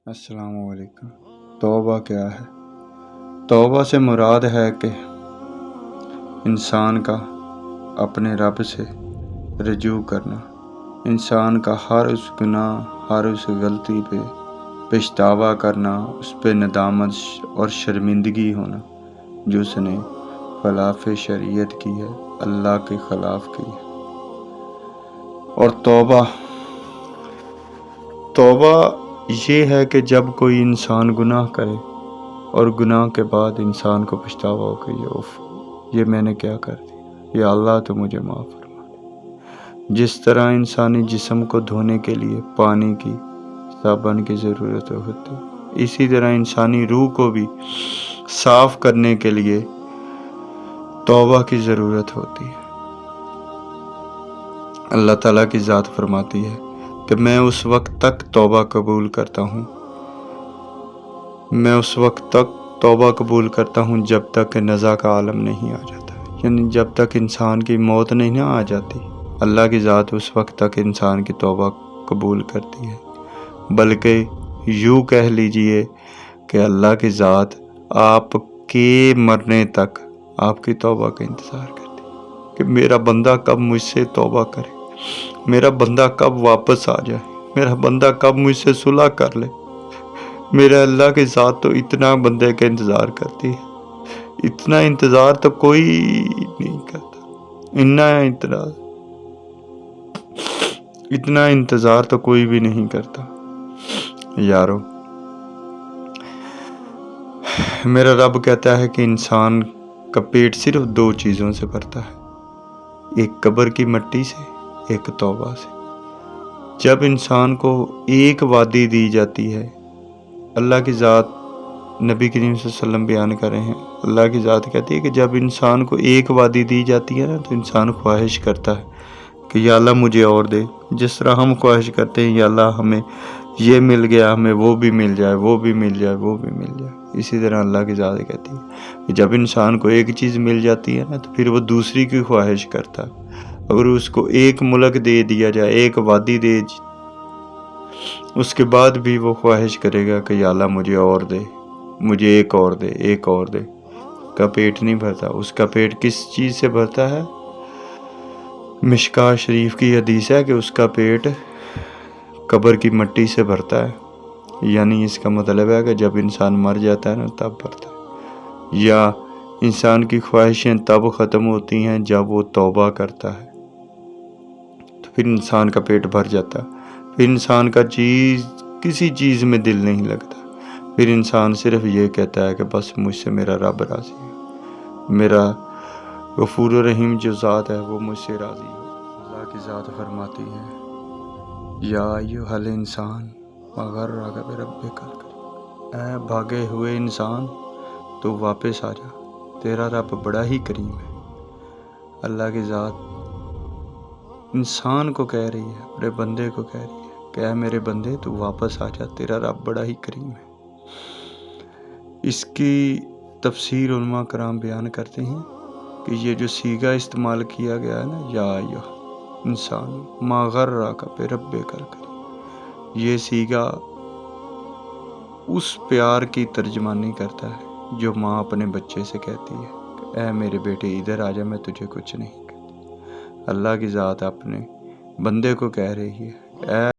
अस्सलाम वालेकुम। तौबा क्या है? तौबा से मुराद है कि इंसान का अपने रब से रजू करना, इंसान का हर उस गुनाह, हर उस गलती पे पछतावा करना, उस पे नदामत और शर्मिंदगी होना जो उसने खिलाफ शरीयत की है, अल्लाह के खिलाफ की है। और तौबा ये है कि जब कोई इंसान गुनाह करे और गुनाह के बाद इंसान को पछतावा हो कि ये मैंने क्या कर दिया, या अल्लाह तो मुझे माफ़ फरमा दे। जिस तरह इंसानी जिस्म को धोने के लिए पानी की, साबुन की ज़रूरत होती है, इसी तरह इंसानी रूह को भी साफ़ करने के लिए तौबा की ज़रूरत होती है। अल्लाह ताला की ज़ात फरमाती है कि मैं उस वक्त तक तौबा कबूल करता हूँ, मैं उस वक्त तक तौबा कबूल करता हूँ जब तक नज़ा का आलम नहीं आ जाता, यानी जब तक इंसान की मौत नहीं ना आ जाती। अल्लाह की ज़ात उस वक्त तक इंसान की तौबा कबूल करती है, बल्कि यूँ कह लीजिए कि अल्लाह की ज़ात आपके मरने तक आपकी तौबा का इंतज़ार करती है कि मेरा बंदा कब मुझसे तौबा करे, मेरा बंदा कब वापस आ जाए, मेरा बंदा कब मुझसे सुलह कर ले। मेरे अल्लाह की ज़ात तो इतना बंदे का इंतज़ार करती है, इतना इंतज़ार तो कोई नहीं करता, इतना इंतज़ार तो कोई भी नहीं करता। यारो, मेरा रब कहता है कि इंसान का पेट सिर्फ दो चीज़ों से भरता है, एक कब्र की मिट्टी से, एक तौबा से। जब इंसान को एक वादी दी जाती है, अल्लाह की ज़ात, नबी करीम सल्लल्लाहु अलैहि वसल्लम बयान कर रहे हैं, अल्लाह की ज़ात कहती है कि जब इंसान को एक वादी दी जाती है ना, तो इंसान ख्वाहिश करता है कि या अल्लाह मुझे और दे। जिस तरह हम ख्वाहिश करते हैं या अल्लाह हमें ये मिल गया, हमें वो भी मिल जाए, वो भी मिल जाए, वो भी मिल जाए, इसी तरह अल्लाह की ज़ात कहती है कि जब इंसान को एक चीज़ मिल जाती है ना, तो फिर वो दूसरी की ख्वाहिश करता है। अगर उसको एक मुल्क दे दिया जाए, एक वादी दे, उसके बाद भी वो ख्वाहिश करेगा कि या अल्लाह मुझे और दे, मुझे एक और दे, एक और दे। का पेट नहीं भरता। उसका पेट किस चीज़ से भरता है? मिशकात शरीफ की हदीस है कि उसका पेट कब्र की मिट्टी से भरता है, यानी इसका मतलब है कि जब इंसान मर जाता है ना, तब भरता है। या इंसान की ख्वाहिशें तब ख़त्म होती हैं जब वो तौबा करता है, तो फिर इंसान का पेट भर जाता है। फिर इंसान का किसी चीज़ में दिल नहीं लगता। फिर इंसान सिर्फ ये कहता है कि बस मुझसे मेरा रब राज़ी है, मेरा गफूर रहीम जो ज़ात है वो मुझसे राज़ी हो। अल्लाह की ज़ात फरमाती है, या अय्युहल इंसान मगर्रक बिरब्बिकल करीम, ऐ भागे हुए इंसान तो वापस आ जा, तेरा रब बड़ा ही करीम है। अल्लाह की ज़ात इंसान को कह रही है, अपने बंदे को कह रही है कि ऐ मेरे बंदे तू वापस आ जा, तेरा रब बड़ा ही करीम है। इसकी तफसीर उलमा कराम बयान करते हैं कि ये जो सीगा इस्तेमाल किया गया है ना, या अय्युहल इंसान मा गर्रक बिरब्बिकल करीम, ये सीगा उस प्यार की तर्जमानी करता है जो माँ अपने बच्चे से कहती है कि ऐ मेरे बेटे इधर आ जा, मैं तुझे कुछ नहीं कहती। अल्लाह की ज़ात अपने बंदे को कह रही है, ऐ